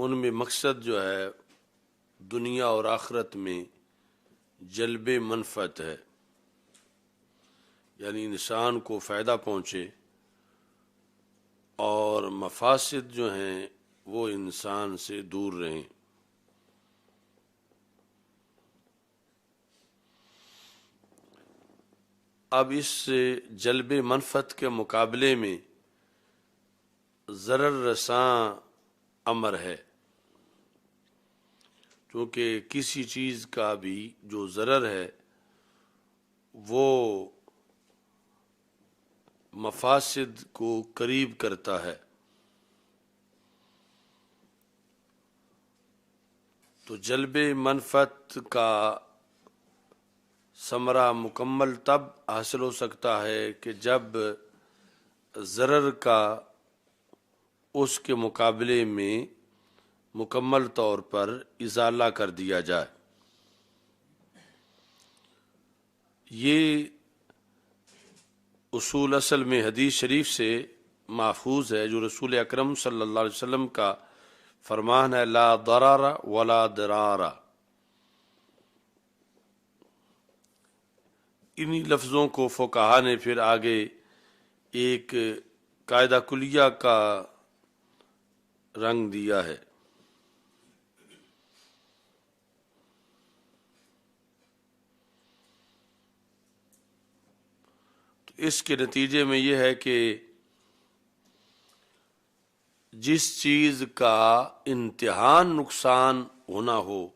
ان میں مقصد جو ہے دنیا اور آخرت میں جلب منفعت ہے، یعنی انسان کو فائدہ پہنچے، اور مفاسد جو ہیں وہ انسان سے دور رہیں۔ اب اس جلب منفعت کے مقابلے میں ضرر رساں امر ہے، کیونکہ کسی چیز کا بھی جو ضرر ہے وہ مفاسد کو قریب کرتا ہے۔ تو جلب منفعت کا ثمرہ مکمل تب حاصل ہو سکتا ہے کہ جب ضرر کا اس کے مقابلے میں مکمل طور پر ازالہ کر دیا جائے۔ یہ اصول اصل میں حدیث شریف سے محفوظ ہے، جو رسول اکرم صلی اللہ علیہ وسلم کا فرمان ہے، لا ضرر ولا ضرار۔ انہی لفظوں کو فقہا نے پھر آگے ایک قاعدہ کلیہ کا رنگ دیا ہے۔ تو اس کے نتیجے میں یہ ہے کہ جس چیز کا انتہائی نقصان ہونا ہو،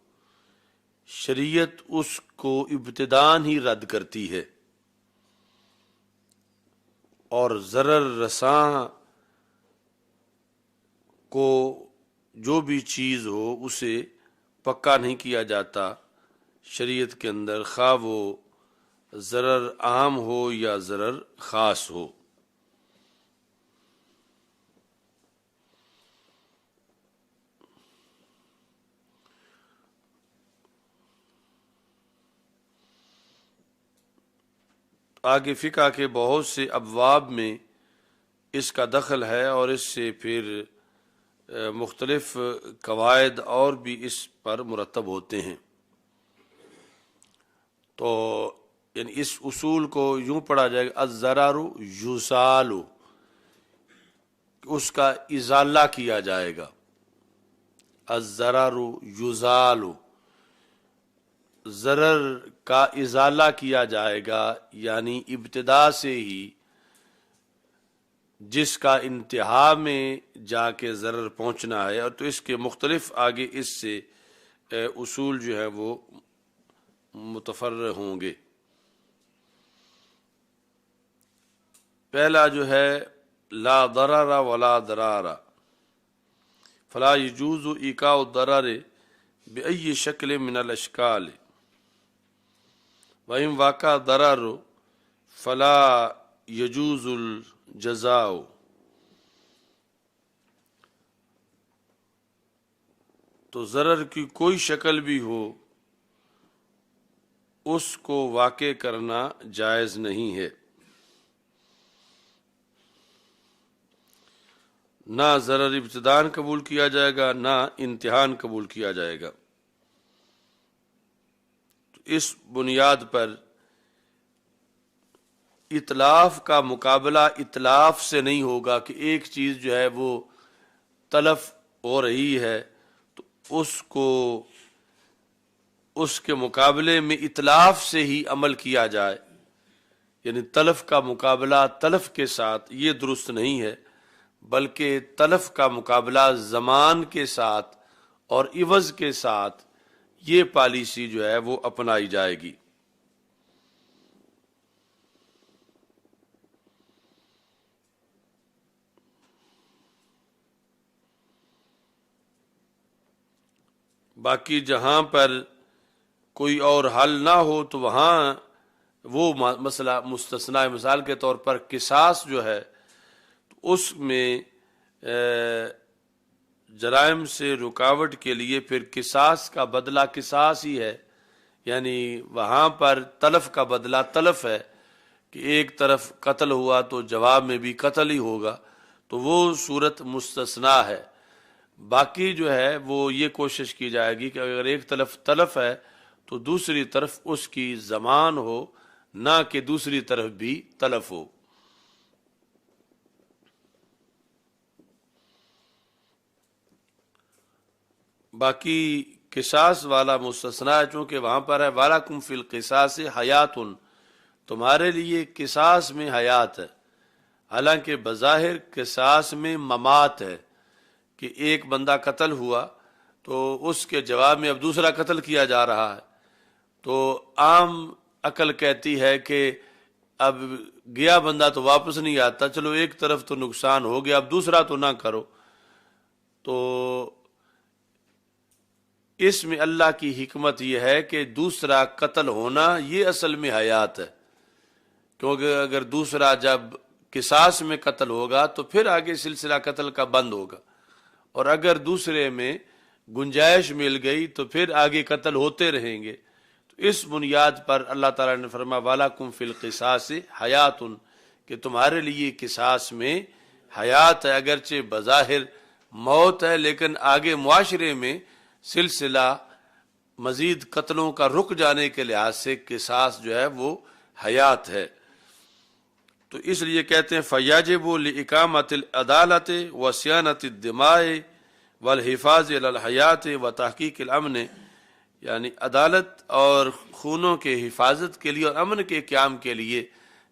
شریعت اس کو ابتداً ہی رد کرتی ہے، اور ضرر رساں کو جو بھی چیز ہو اسے پکا نہیں کیا جاتا شریعت کے اندر، خواہ وہ ضرر عام ہو یا ضرر خاص ہو۔ آگے فقہ کے بہت سے ابواب میں اس کا دخل ہے، اور اس سے پھر مختلف قواعد اور بھی اس پر مرتب ہوتے ہیں۔ تو یعنی اس اصول کو یوں پڑھا جائے گا، الضرر یزال، اس کا ازالہ کیا جائے گا۔ الضرر یزال، ضرر کا ازالہ کیا جائے گا، یعنی ابتدا سے ہی جس کا انتہا میں جا کے ضرر پہنچنا ہے، اور تو اس کے مختلف آگے اس سے اصول جو ہے وہ متفرع ہوں گے۔ پہلا جو ہے لا ضرر ولا ضرار، فلا يجوز ایقاع الضرر بأي شکل من الاشکال، وَإِنْ وَقَعَ الضَّرَرُ فَلَا يَجُوزُ الْجَزَاءُ۔ تو ضرر کی کوئی شکل بھی ہو اس کو واقع کرنا جائز نہیں ہے، نہ ضرر ابتداً قبول کیا جائے گا، نہ انتہاً قبول کیا جائے گا۔ اس بنیاد پر اتلاف کا مقابلہ اتلاف سے نہیں ہوگا کہ ایک چیز جو ہے وہ تلف ہو رہی ہے تو اس کو اس کے مقابلے میں اتلاف سے ہی عمل کیا جائے، یعنی تلف کا مقابلہ تلف کے ساتھ، یہ درست نہیں ہے، بلکہ تلف کا مقابلہ زمان کے ساتھ اور عوض کے ساتھ یہ پالیسی جو ہے وہ اپنائی جائے گی۔ باقی جہاں پر کوئی اور حل نہ ہو تو وہاں وہ مسئلہ مستثنی مثال کے طور پر قصاص جو ہے اس میں جرائم سے رکاوٹ کے لیے پھر قصاص کا بدلہ قصاص ہی ہے، یعنی وہاں پر تلف کا بدلہ تلف ہے کہ ایک طرف قتل ہوا تو جواب میں بھی قتل ہی ہوگا، تو وہ صورت مستثنا ہے۔ باقی جو ہے وہ یہ کوشش کی جائے گی کہ اگر ایک طرف تلف ہے تو دوسری طرف اس کی ضمان ہو، نہ کہ دوسری طرف بھی تلف ہو۔ باقی قصاص والا مستثنا ہے، چونکہ وہاں پر ہے وَلَكُمْ فِي الْقِصَاصِ حَيَاتٌ، تمہارے لیے قصاص میں حیات ہے۔ حالانکہ بظاہر قصاص میں ممات ہے کہ ایک بندہ قتل ہوا تو اس کے جواب میں اب دوسرا قتل کیا جا رہا ہے، تو عام عقل کہتی ہے کہ اب گیا بندہ تو واپس نہیں آتا، چلو ایک طرف تو نقصان ہو گیا، اب دوسرا تو نہ کرو۔ تو اس میں اللہ کی حکمت یہ ہے کہ دوسرا قتل ہونا یہ اصل میں حیات ہے، کیونکہ اگر دوسرا جب قصاص میں قتل ہوگا تو پھر آگے سلسلہ قتل کا بند ہوگا، اور اگر دوسرے میں گنجائش مل گئی تو پھر آگے قتل ہوتے رہیں گے۔ تو اس بنیاد پر اللہ تعالیٰ نے فرمایا وَلَكُمْ فِي الْقِصَاصِ حَيَاتٌ، کہ تمہارے لیے قصاص میں حیات ہے، اگرچہ بظاہر موت ہے لیکن آگے معاشرے میں سلسلہ مزید قتلوں کا رک جانے کے لحاظ سے قصاص جو ہے وہ حیات ہے۔ تو اس لیے کہتے ہیں فَيَجِبُ لِإِقَامَةِ الْعَدَالَةِ وَصِيَانَةِ الدِّمَاءِ وَالْحِفَاظِ عَلَى الْحَيَاةِ وَتَحْقِيقِ الْأَمْنِ، یعنی عدالت اور خونوں کے حفاظت کے لیے اور امن کے قیام کے لیے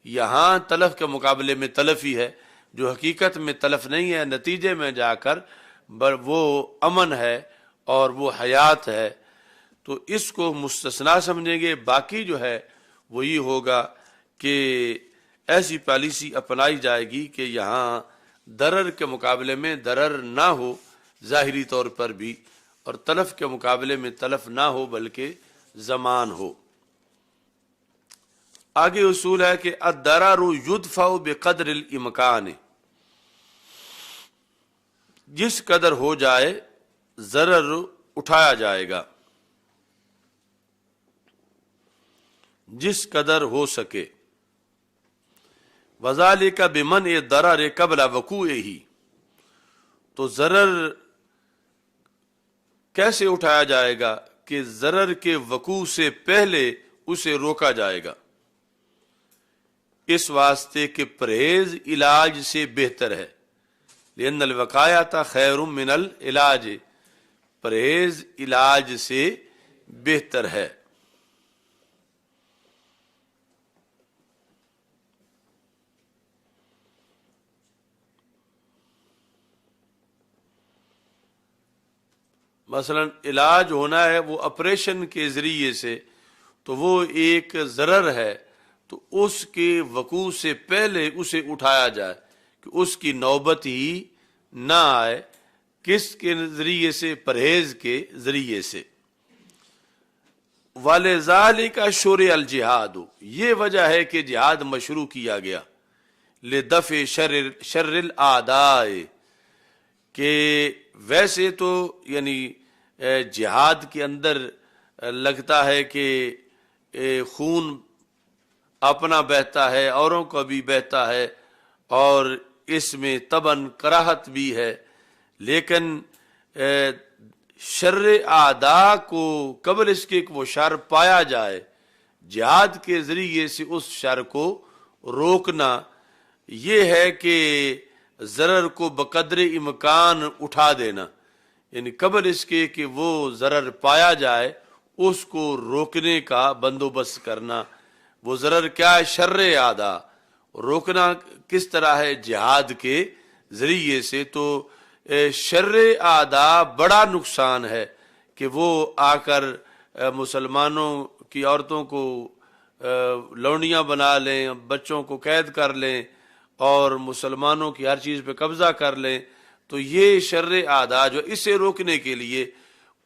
یہاں تلف کے مقابلے میں تلف ہی ہے، جو حقیقت میں تلف نہیں ہے، نتیجے میں جا کر وہ امن ہے اور وہ حیات ہے۔ تو اس کو مستثنا سمجھیں گے۔ باقی جو ہے وہ یہ ہوگا کہ ایسی پالیسی اپنائی جائے گی کہ یہاں ضرر کے مقابلے میں ضرر نہ ہو ظاہری طور پر بھی، اور تلف کے مقابلے میں تلف نہ ہو بلکہ ضمان ہو۔ آگے اصول ہے کہ الضرر یدفع بقدر الامکان، جس قدر ہو جائے ضرر اٹھایا جائے گا، جس قدر ہو سکے۔ وذالک بمنع الضرر قبل وقوعہ، تو ضرر کیسے اٹھایا جائے گا کہ ضرر کے وقوع سے پہلے اسے روکا جائے گا، اس واسطے کہ پرہیز علاج سے بہتر ہے۔ لأن الوقایۃ خیر من العلاج، پرہیز علاج سے بہتر ہے۔ مثلا علاج ہونا ہے وہ آپریشن کے ذریعے سے، تو وہ ایک ضرر ہے، تو اس کے وقوع سے پہلے اسے اٹھایا جائے کہ اس کی نوبت ہی نہ آئے۔ کس کے ذریعے سے؟ پرہیز کے ذریعے سے۔ وَلِذَالِكَ شُرِعَ الْجِهَادُ، یہ وجہ ہے کہ جہاد مشروع کیا گیا۔ لِدَفْعِ شَرِّ الْأَعْدَاءِ، کہ ویسے تو یعنی جہاد کے اندر لگتا ہے کہ خون اپنا بہتا ہے، اوروں کا بھی بہتا ہے، اور اس میں طبعاً کراہت بھی ہے، لیکن شر اعداء کو قبل اس کے کہ وہ شر پایا جائے، جہاد کے ذریعے سے اس شر کو روکنا، یہ ہے کہ ضرر کو بقدر امکان اٹھا دینا، یعنی قبل اس کے کہ وہ ضرر پایا جائے اس کو روکنے کا بندوبست کرنا۔ وہ ضرر کیا ہے؟ شر اعداء، روکنا کس طرح ہے؟ جہاد کے ذریعے سے۔ تو شر اعداء بڑا نقصان ہے کہ وہ آ کر مسلمانوں کی عورتوں کو لونڈیاں بنا لیں، بچوں کو قید کر لیں اور مسلمانوں کی ہر چیز پہ قبضہ کر لیں۔ تو یہ شر اعداء جو اسے روکنے کے لیے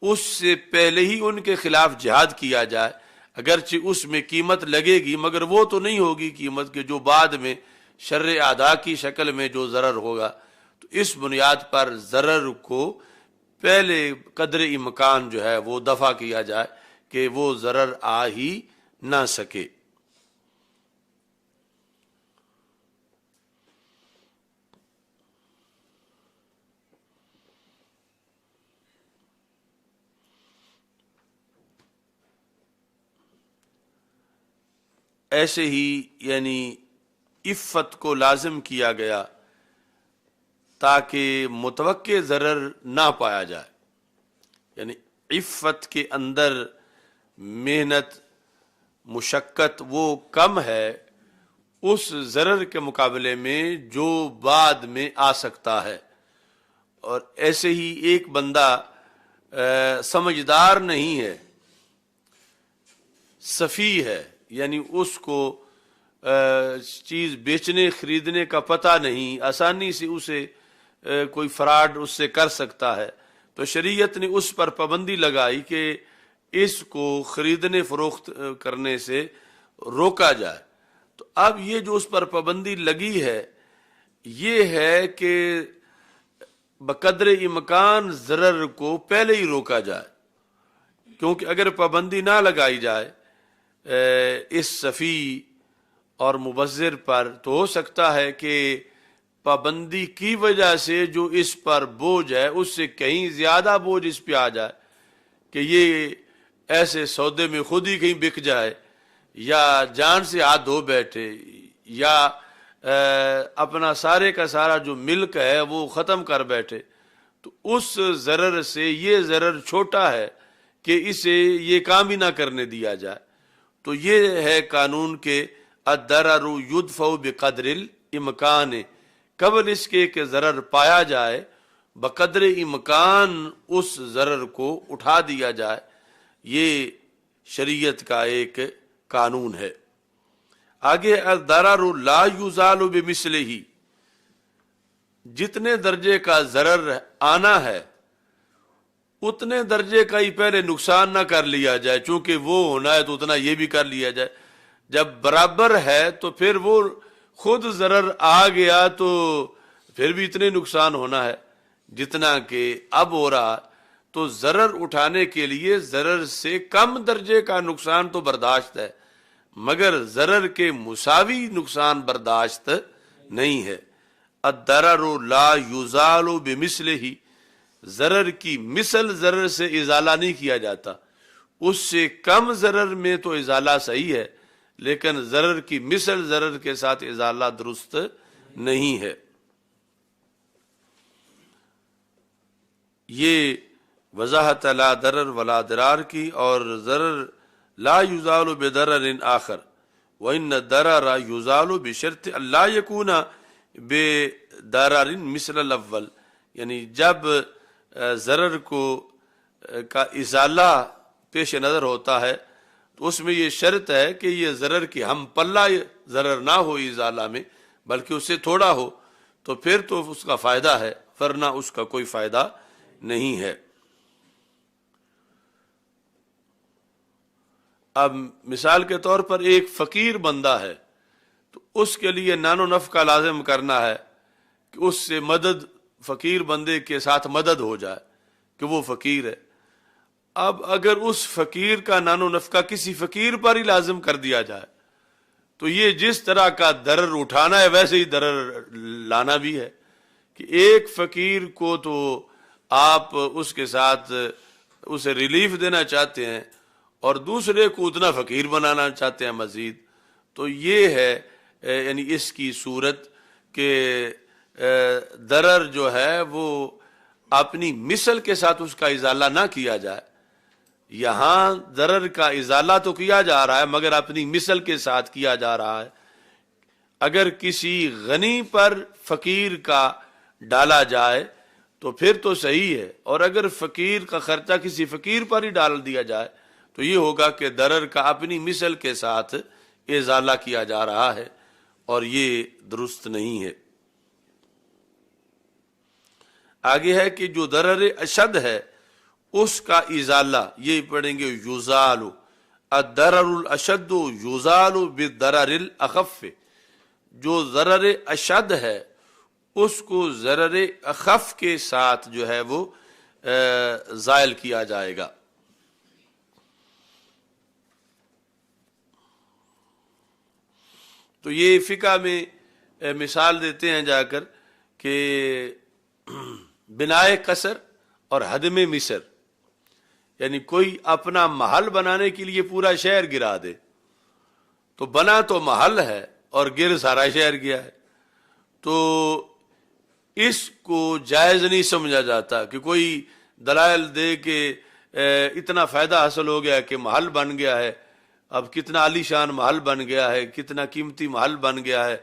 اس سے پہلے ہی ان کے خلاف جہاد کیا جائے، اگرچہ اس میں قیمت لگے گی مگر وہ تو نہیں ہوگی قیمت کے جو بعد میں شر اعداء کی شکل میں جو ضرر ہوگا۔ تو اس بنیاد پر ضرر کو پہلے قدر امکان جو ہے وہ دفع کیا جائے کہ وہ ضرر آ ہی نہ سکے۔ ایسے ہی یعنی عفت کو لازم کیا گیا تاکہ متوقع ضرر نہ پایا جائے. یعنی عفت کے اندر محنت مشقت وہ کم ہے اس ضرر کے مقابلے میں جو بعد میں آ سکتا ہے. اور ایسے ہی ایک بندہ سمجھدار نہیں ہے، سفیہ ہے، یعنی اس کو چیز بیچنے خریدنے کا پتہ نہیں، آسانی سے اسے کوئی فراڈ اس سے کر سکتا ہے، تو شریعت نے اس پر پابندی لگائی کہ اس کو خریدنے فروخت کرنے سے روکا جائے. تو اب یہ جو اس پر پابندی لگی ہے یہ ہے کہ بقدر امکان ضرر کو پہلے ہی روکا جائے، کیونکہ اگر پابندی نہ لگائی جائے اس سفی اور مبذر پر تو ہو سکتا ہے کہ پابندی کی وجہ سے جو اس پر بوجھ ہے اس سے کہیں زیادہ بوجھ اس پہ آ جائے کہ یہ ایسے سودے میں خود ہی کہیں بک جائے، یا جان سے ہاتھ دھو بیٹھے، یا اپنا سارے کا سارا جو ملک ہے وہ ختم کر بیٹھے. تو اس ضرر سے یہ ضرر چھوٹا ہے کہ اسے یہ کام ہی نہ کرنے دیا جائے. تو یہ ہے قانون کے الضرر یدفع بقدر الامکان، قبل اس کے کہ ضرر پایا جائے بقدر امکان اس ضرر کو اٹھا دیا جائے. یہ شریعت کا ایک قانون ہے. آگے الضرر لا یزال بمثلہ، جتنے درجے کا ضرر آنا ہے اتنے درجے کا ہی پہلے نقصان نہ کر لیا جائے، چونکہ وہ ہونا ہے تو اتنا یہ بھی کر لیا جائے. جب برابر ہے تو پھر وہ خود ضرر آ گیا تو پھر بھی اتنے نقصان ہونا ہے جتنا کہ اب ہو رہا. تو ضرر اٹھانے کے لیے ضرر سے کم درجے کا نقصان تو برداشت ہے، مگر ضرر کے مساوی نقصان برداشت نہیں ہے. الضرر لا یزال بمثلہ، ضرر کی مثل ضرر سے ازالہ نہیں کیا جاتا، اس سے کم ضرر میں تو ازالہ صحیح ہے لیکن ضرر کی مثل ضرر کے ساتھ ازالہ درست نہیں ہے. یہ وضاحت لا ضرر ولا ضرار کی، اور ضرر لا یزال بضرر آخر وان الضرر یزال بشرط اللہ یکون بضرر مثل الاول. یعنی جب ضرر کا ازالہ پیش نظر ہوتا ہے تو اس میں یہ شرط ہے کہ یہ ضرر کی ہم پلہ ضرر نہ ہو ازالہ میں بلکہ اس سے تھوڑا ہو، تو پھر تو اس کا فائدہ ہے، ورنہ اس کا کوئی فائدہ نہیں ہے. اب مثال کے طور پر ایک فقیر بندہ ہے تو اس کے لیے نان و نفع کا لازم کرنا ہے کہ اس سے مدد، فقیر بندے کے ساتھ مدد ہو جائے کہ وہ فقیر ہے. اب اگر اس فقیر کا نان و نفع کسی فقیر پر ہی لازم کر دیا جائے تو یہ جس طرح کا ضرر اٹھانا ہے ویسے ہی ضرر لانا بھی ہے کہ ایک فقیر کو تو آپ اس کے ساتھ اسے ریلیف دینا چاہتے ہیں اور دوسرے کو اتنا فقیر بنانا چاہتے ہیں مزید. تو یہ ہے یعنی اس کی صورت کہ ضرر جو ہے وہ اپنی مثل کے ساتھ اس کا ازالہ نہ کیا جائے. یہاں ضرر کا ازالہ تو کیا جا رہا ہے مگر اپنی مثل کے ساتھ کیا جا رہا ہے. اگر کسی غنی پر فقیر کا ڈالا جائے تو پھر تو صحیح ہے، اور اگر فقیر کا خرچہ کسی فقیر پر ہی ڈال دیا جائے تو یہ ہوگا کہ ضرر کا اپنی مثل کے ساتھ ازالہ کیا جا رہا ہے، اور یہ درست نہیں ہے. آگے ہے کہ جو ضرر اشد ہے اس کا ازالہ، یہ پڑھیں گے یزال، الضرر الاشد یزال بالضرر الاخف. جو ضرر اشد ہے اس کو ضرر اخف کے ساتھ جو ہے وہ زائل کیا جائے گا. تو یہ فقہ میں مثال دیتے ہیں جا کر کہ بنائے قصر اور ہدم مصر، یعنی کوئی اپنا محل بنانے کے لیے پورا شہر گرا دے تو بنا تو محل ہے اور گر سارا شہر گیا ہے، تو اس کو جائز نہیں سمجھا جاتا کہ کوئی دلائل دے کہ اتنا فائدہ حاصل ہو گیا کہ محل بن گیا ہے، اب کتنا عالی شان محل بن گیا ہے، کتنا قیمتی محل بن گیا ہے.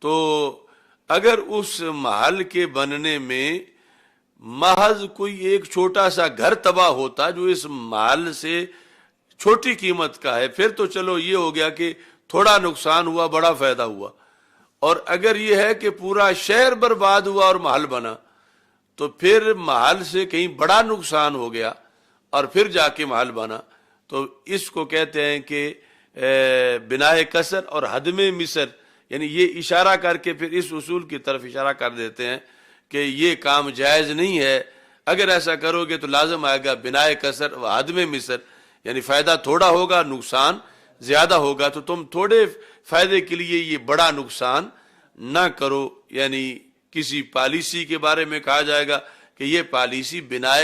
تو اگر اس محل کے بننے میں محض کوئی ایک چھوٹا سا گھر تباہ ہوتا جو اس محل سے چھوٹی قیمت کا ہے، پھر تو چلو یہ ہو گیا کہ تھوڑا نقصان ہوا بڑا فائدہ ہوا. اور اگر یہ ہے کہ پورا شہر برباد ہوا اور محل بنا، تو پھر محل سے کہیں بڑا نقصان ہو گیا اور پھر جا کے محل بنا. تو اس کو کہتے ہیں کہ بناء کسر اور ہدم مصر، یعنی یہ اشارہ کر کے پھر اس اصول کی طرف اشارہ کر دیتے ہیں کہ یہ کام جائز نہیں ہے. اگر ایسا کرو گے تو لازم آئے گا بناء کسر و ہدم مصر، یعنی فائدہ تھوڑا ہوگا نقصان زیادہ ہوگا، تو تم تھوڑے فائدے کے لیے یہ بڑا نقصان نہ کرو. یعنی کسی پالیسی کے بارے میں کہا جائے گا کہ یہ پالیسی بناء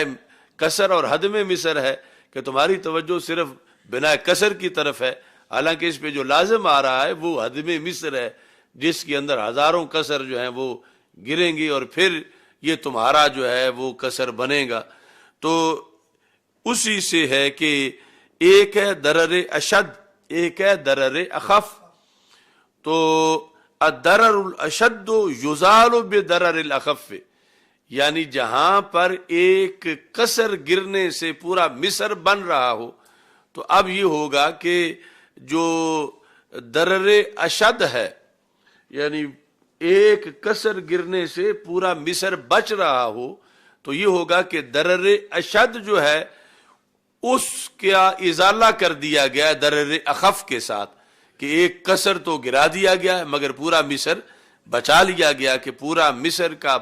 کسر اور ہدم مصر ہے، کہ تمہاری توجہ صرف بناء کسر کی طرف ہے، حالانکہ اس پہ جو لازم آ رہا ہے وہ ہدم مصر ہے، جس کے اندر ہزاروں کسر جو ہیں وہ گریں گی اور پھر یہ تمہارا جو ہے وہ کسر بنے گا. تو اسی سے ہے کہ ایک ہے ضرر اشد، ایک ہے ضرر اخف. تو الضرر الاشد یزال بضرر الاخف، یعنی جہاں پر ایک کسر گرنے سے پورا مصر بن رہا ہو، تو اب یہ ہوگا کہ جو ضرر اشد ہے، یعنی ایک کسر گرنے سے پورا مصر بچ رہا ہو، تو یہ ہوگا کہ ضرر اشد جو ہے اس کا ازالہ کر دیا گیا ضرر اخف کے ساتھ، کہ ایک کسر تو گرا دیا گیا ہے مگر پورا مصر بچا لیا گیا، کہ پورا مصر کا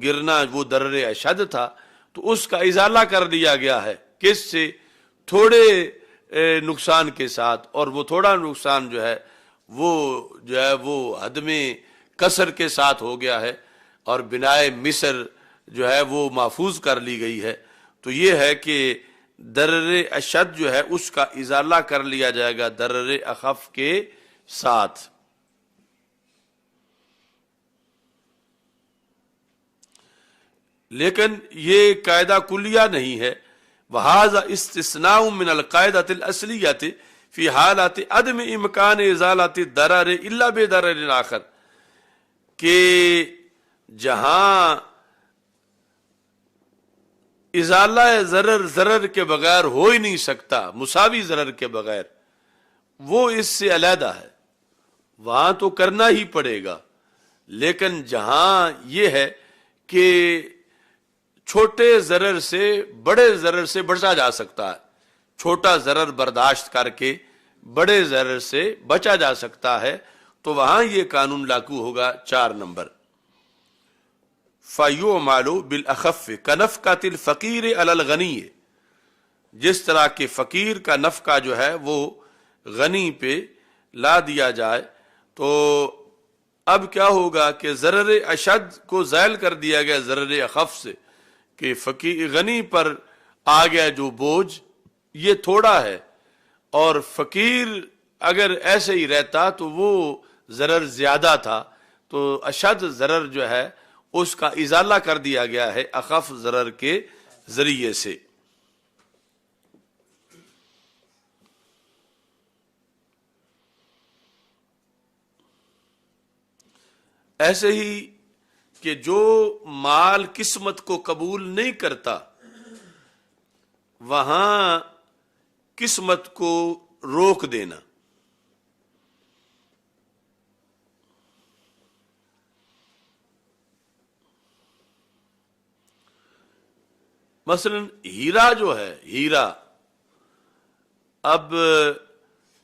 گرنا وہ ضرر اشد تھا تو اس کا ازالہ کر دیا گیا ہے. کس سے؟ تھوڑے نقصان کے ساتھ، اور وہ تھوڑا نقصان جو ہے وہ ہدم کسر کے ساتھ ہو گیا ہے، اور بناء مصر جو ہے وہ محفوظ کر لی گئی ہے. تو یہ ہے کہ ضرر اشد جو ہے اس کا ازالہ کر لیا جائے گا ضرر اخف کے ساتھ. لیکن یہ قاعدہ کلیہ نہیں ہے. وَهَذَا اسْتِثْنَاءٌ مِنَ الْقَاعِدَةِ الْأَصْلِيَّةِ فِي حَالَةِ عَدْمِ إِمْكَانِ إِزَالَةِ الضَّرَرِ إِلَّا بِضَرَرٍ آخر، کہ جہاں ازالہ ضرر کے بغیر ہو ہی نہیں سکتا، مساوی ضرر کے بغیر، وہ اس سے علیحدہ ہے، وہاں تو کرنا ہی پڑے گا. لیکن جہاں یہ ہے کہ چھوٹے ضرر سے بڑے ضرر سے بچا جا سکتا ہے، چھوٹا ضرر برداشت کر کے بڑے ضرر سے بچا جا سکتا ہے، تو وہاں یہ قانون لاگو ہوگا. 4 نمبر فَيُعْمَلُ بِالْأَخَفِّ كَنَفْقَةِ الْفَقِيرِ عَلَى الْغَنِيِّ، جس طرح کہ فقیر کا نفقہ جو ہے وہ غنی پہ لا دیا جائے. تو اب کیا ہوگا کہ ضرر اشد کو زائل کر دیا گیا ضرر اخف سے، کہ فقیر غنی پر آ گیا جو بوجھ یہ تھوڑا ہے، اور فقیر اگر ایسے ہی رہتا تو وہ ضرر زیادہ تھا. تو اشد ضرر جو ہے اس کا ازالہ کر دیا گیا ہے اخف ضرر کے ذریعے سے. ایسے ہی کہ جو مال قسمت کو قبول نہیں کرتا، وہاں قسمت کو روک دینا. مثلا ہیرا جو ہے، ہیرا اب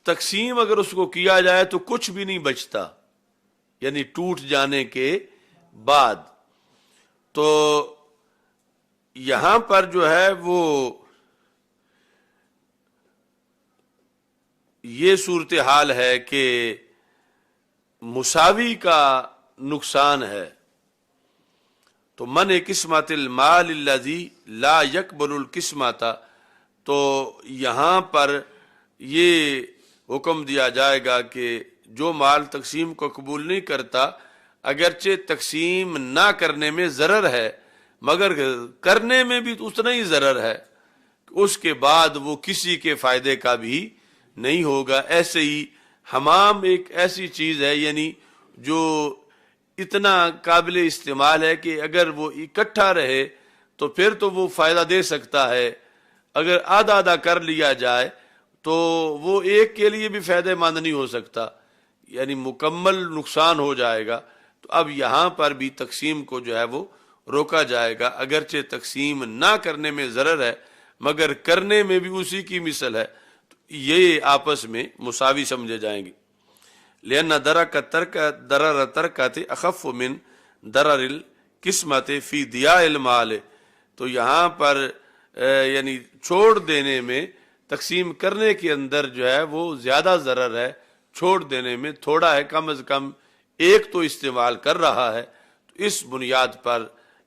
تقسیم اگر اس کو کیا جائے تو کچھ بھی نہیں بچتا، یعنی ٹوٹ جانے کے بعد. تو یہاں پر جو ہے وہ یہ صورتحال ہے کہ مساوی کا نقصان ہے. تو من قسمت المال الذی لا یقبل القسمت، تو یہاں پر یہ حکم دیا جائے گا کہ جو مال تقسیم کو قبول نہیں کرتا اگرچہ تقسیم نہ کرنے میں ضرر ہے مگر کرنے میں بھی اتنا ہی ضرر ہے، اس کے بعد وہ کسی کے فائدے کا بھی نہیں ہوگا۔ ایسے ہی حمام ایک ایسی چیز ہے یعنی جو اتنا قابل استعمال ہے کہ اگر وہ اکٹھا رہے تو پھر تو وہ فائدہ دے سکتا ہے، اگر آدھا آدھا کر لیا جائے تو وہ ایک کے لیے بھی فائدہ مند نہیں ہو سکتا، یعنی مکمل نقصان ہو جائے گا۔ تو اب یہاں پر بھی تقسیم کو جو ہے وہ روکا جائے گا، اگرچہ تقسیم نہ کرنے میں ضرر ہے مگر کرنے میں بھی اسی کی مثل ہے، تو یہ آپس میں مساوی سمجھے جائیں گے۔ لأن ضرر ترکت اخف من ضرر القسمت فی دیاء المال، تو یہاں پر یعنی چھوڑ دینے میں تقسیم کرنے کے اندر جو ہے وہ زیادہ ضرر ہے، چھوڑ دینے میں تھوڑا ہے، کم از کم ایک تو استعمال کر رہا ہے۔ تو اس بنیاد پر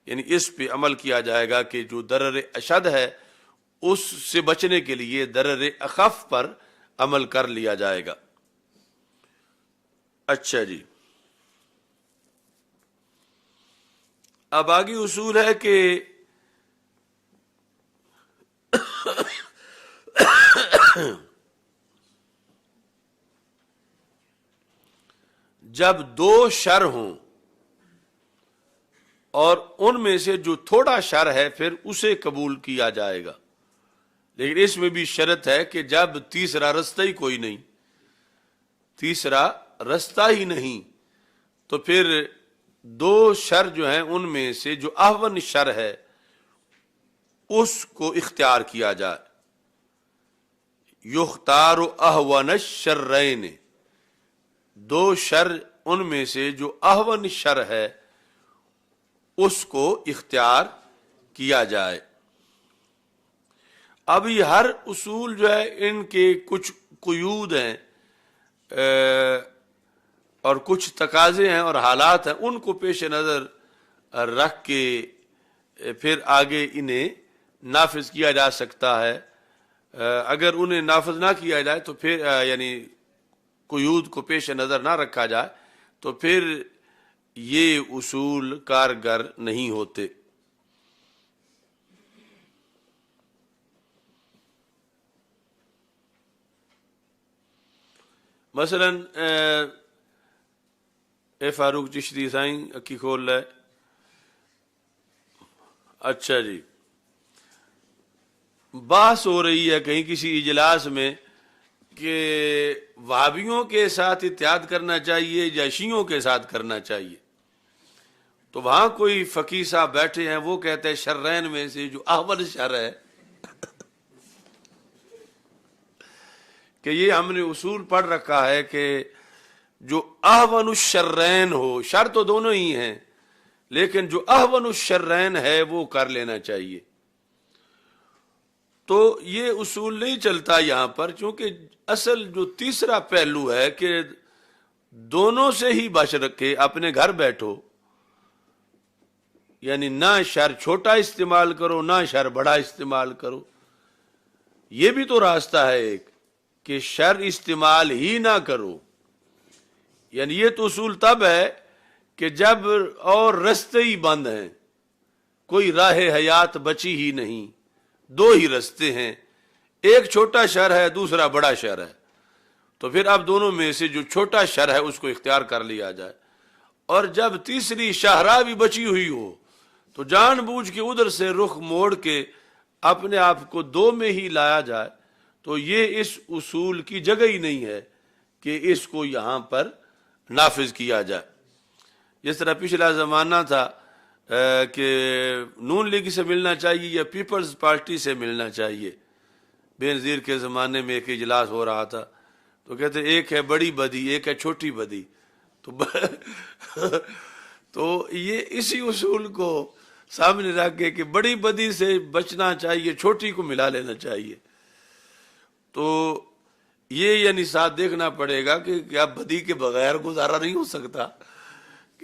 یعنی اس پہ عمل کیا جائے گا کہ جو ضرر اشد ہے اس سے بچنے کے لیے ضرر اخف پر عمل کر لیا جائے گا۔ اچھا جی، اب آگے اصول ہے کہ جب دو شر ہوں اور ان میں سے جو تھوڑا شر ہے پھر اسے قبول کیا جائے گا، لیکن اس میں بھی شرط ہے کہ جب تیسرا رستہ ہی کوئی نہیں، تیسرا رستہ ہی نہیں، تو پھر دو شر جو ہیں ان میں سے جو احون شر ہے اس کو اختیار کیا جائے۔ یختار احون الشرین، دو شر ان میں سے جو احون شر ہے اس کو اختیار کیا جائے۔ ابھی ہر اصول جو ہے ان کے کچھ قیود ہیں اور کچھ تقاضے ہیں اور حالات ہیں، ان کو پیش نظر رکھ کے پھر آگے انہیں نافذ کیا جا سکتا ہے۔ اگر انہیں نافذ نہ کیا جائے تو پھر یعنی قیود کو پیش نظر نہ رکھا جائے تو پھر یہ اصول کارگر نہیں ہوتے۔ مثلا اے فاروق چشتی سائیں اکی کھول لے۔ اچھا جی، بحث ہو رہی ہے کہیں کسی اجلاس میں کہ وہابیوں کے ساتھ اتحاد کرنا چاہیے یا شیعوں کے ساتھ کرنا چاہیے، تو وہاں کوئی فقیہ صاحب بیٹھے ہیں، وہ کہتے ہیں شرین میں سے جو احول شر ہے کہ یہ ہم نے اصول پڑھ رکھا ہے کہ جو احون الشرین ہو، شر تو دونوں ہی ہیں لیکن جو احون الشرین ہے وہ کر لینا چاہیے۔ تو یہ اصول نہیں چلتا یہاں پر، چونکہ اصل جو تیسرا پہلو ہے کہ دونوں سے ہی بچ رکھے، اپنے گھر بیٹھو، یعنی نہ شر چھوٹا استعمال کرو نہ شر بڑا استعمال کرو۔ یہ بھی تو راستہ ہے ایک کہ شر استعمال ہی نہ کرو، یعنی یہ تو اصول تب ہے کہ جب اور رستے ہی بند ہیں، کوئی راہ حیات بچی ہی نہیں، دو ہی رستے ہیں، ایک چھوٹا شر ہے دوسرا بڑا شر ہے، تو پھر اب دونوں میں سے جو چھوٹا شر ہے اس کو اختیار کر لیا جائے۔ اور جب تیسری شاہراہ بھی بچی ہوئی ہو تو جان بوجھ کے ادھر سے رخ موڑ کے اپنے آپ کو دو میں ہی لایا جائے، تو یہ اس اصول کی جگہ ہی نہیں ہے کہ اس کو یہاں پر نافذ کیا جائے۔ جس طرح پچھلا زمانہ تھا کہ نون لیگ سے ملنا چاہیے یا پیپلز پارٹی سے ملنا چاہیے، بے نظیر کے زمانے میں ایک اجلاس ہو رہا تھا تو کہتے ایک ہے بڑی بدی ایک ہے چھوٹی بدی، تو یہ اسی اصول کو سامنے رکھ کے کہ بڑی بدی سے بچنا چاہیے، چھوٹی کو ملا لینا چاہیے۔ تو یہ یعنی ساتھ دیکھنا پڑے گا کہ کیا بدی کے بغیر گزارا نہیں ہو سکتا؟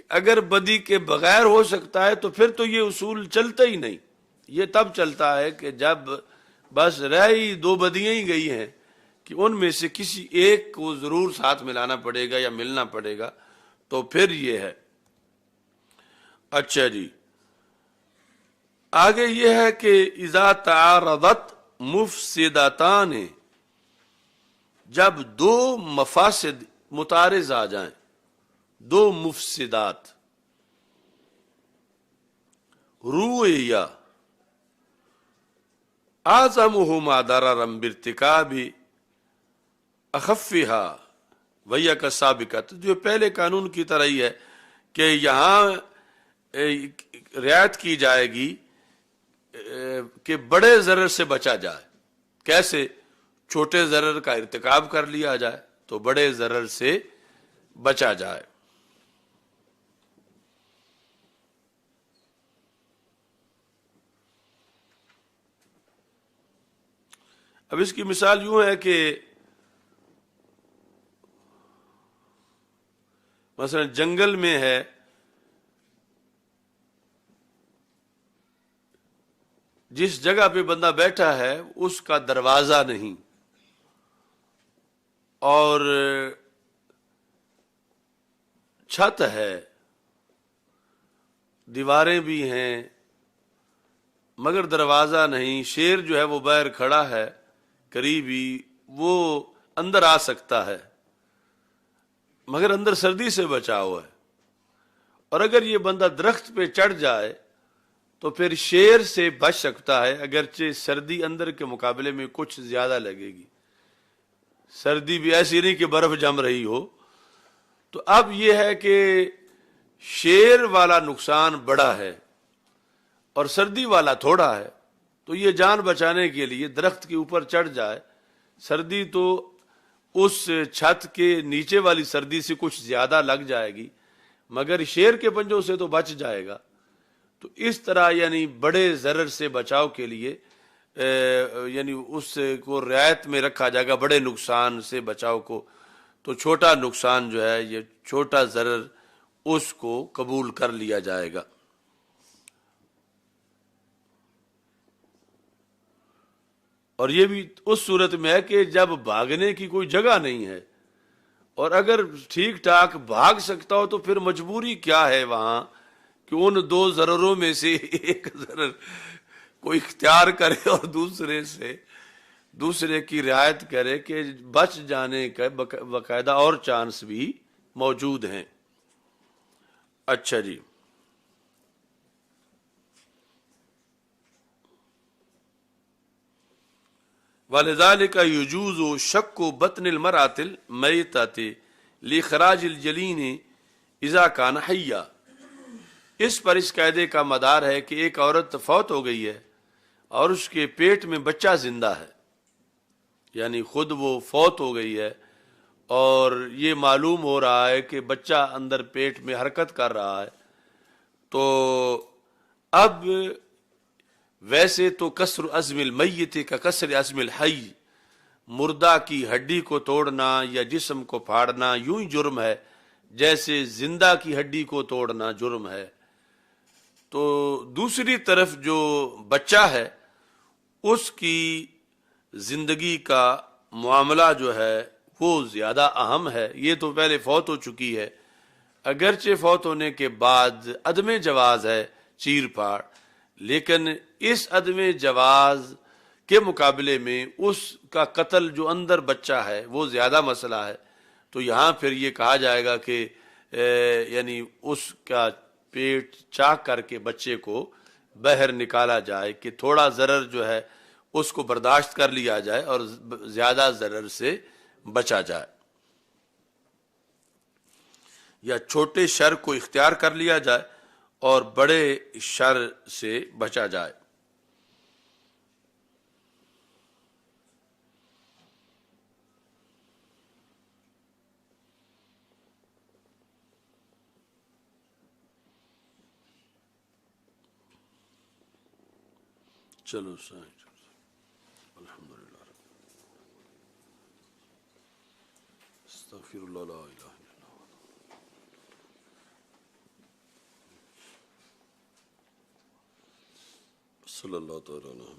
اگر بدی کے بغیر ہو سکتا ہے تو پھر تو یہ اصول چلتا ہی نہیں۔ یہ تب چلتا ہے کہ جب بس رہ ہی دو بدیاں ہی گئی ہیں کہ ان میں سے کسی ایک کو ضرور ساتھ ملانا پڑے گا یا ملنا پڑے گا، تو پھر یہ ہے۔ اچھا جی، آگے یہ ہے کہ اذا تعارضت مفسدتان، جب دو مفاسد متعارض آ جائیں، دو مفسدات، رویا اعظمہما ضررا بارتکاب اخفہا وہی کالسابقۃ، جو پہلے قانون کی طرح ہی ہے کہ یہاں رعایت کی جائے گی کہ بڑے ضرر سے بچا جائے۔ کیسے؟ چھوٹے ضرر کا ارتکاب کر لیا جائے تو بڑے ضرر سے بچا جائے۔ اب اس کی مثال یوں ہے کہ مثلا جنگل میں ہے، جس جگہ پہ بندہ بیٹھا ہے اس کا دروازہ نہیں، اور چھت ہے، دیواریں بھی ہیں، مگر دروازہ نہیں۔ شیر جو ہے وہ باہر کھڑا ہے قریبی، وہ اندر آ سکتا ہے مگر اندر سردی سے بچا ہوا ہے، اور اگر یہ بندہ درخت پہ چڑھ جائے تو پھر شیر سے بچ سکتا ہے، اگرچہ سردی اندر کے مقابلے میں کچھ زیادہ لگے گی، سردی بھی ایسی نہیں کہ برف جم رہی ہو۔ تو اب یہ ہے کہ شیر والا نقصان بڑا ہے اور سردی والا تھوڑا ہے، تو یہ جان بچانے کے لیے درخت کے اوپر چڑھ جائے۔ سردی تو اس چھت کے نیچے والی سردی سے کچھ زیادہ لگ جائے گی، مگر شیر کے پنجوں سے تو بچ جائے گا۔ تو اس طرح یعنی بڑے ضرر سے بچاؤ کے لیے یعنی اس کو رعایت میں رکھا جائے گا، بڑے نقصان سے بچاؤ کو، تو چھوٹا نقصان جو ہے، یہ چھوٹا ضرر، اس کو قبول کر لیا جائے گا۔ اور یہ بھی اس صورت میں ہے کہ جب بھاگنے کی کوئی جگہ نہیں ہے، اور اگر ٹھیک ٹھاک بھاگ سکتا ہو تو پھر مجبوری کیا ہے وہاں کہ ان دو ضرروں میں سے ایک ضرر کوئی اختیار کرے اور دوسرے کی رعایت کرے کہ بچ جانے کا باقاعدہ اور چانس بھی موجود ہیں۔ اچھا جی، وَلِذَلِكَ يُجُوزُ شَقُّ بَطْنِ الْمَرْأَةِ الْمَيْتَةِ لِإِخْرَاجِ الْجَنِينِ إِذَا كَانَ حَيًّا، اس پر اس قاعدے کا مدار ہے کہ ایک عورت فوت ہو گئی ہے اور اس کے پیٹ میں بچہ زندہ ہے، یعنی خود وہ فوت ہو گئی ہے اور یہ معلوم ہو رہا ہے کہ بچہ اندر پیٹ میں حرکت کر رہا ہے، تو اب ویسے تو کسر عظم المیت کا کسر عظم الحی، مردہ کی ہڈی کو توڑنا یا جسم کو پھاڑنا یوں ہی جرم ہے جیسے زندہ کی ہڈی کو توڑنا جرم ہے۔ تو دوسری طرف جو بچہ ہے اس کی زندگی کا معاملہ جو ہے وہ زیادہ اہم ہے، یہ تو پہلے فوت ہو چکی ہے، اگرچہ فوت ہونے کے بعد عدم جواز ہے چیر پھاڑ، لیکن اس عدم جواز کے مقابلے میں اس کا قتل جو اندر بچہ ہے وہ زیادہ مسئلہ ہے۔ تو یہاں پھر یہ کہا جائے گا کہ یعنی اس کا پیٹ چاک کر کے بچے کو باہر نکالا جائے کہ تھوڑا ضرر جو ہے اس کو برداشت کر لیا جائے اور زیادہ ضرر سے بچا جائے، یا چھوٹے شر کو اختیار کر لیا جائے اور بڑے شر سے بچا جائے۔ چلو الحمدللہ، استغفر اللہ لا الہ الا اللہ، صلی اللہ تعالی علیہ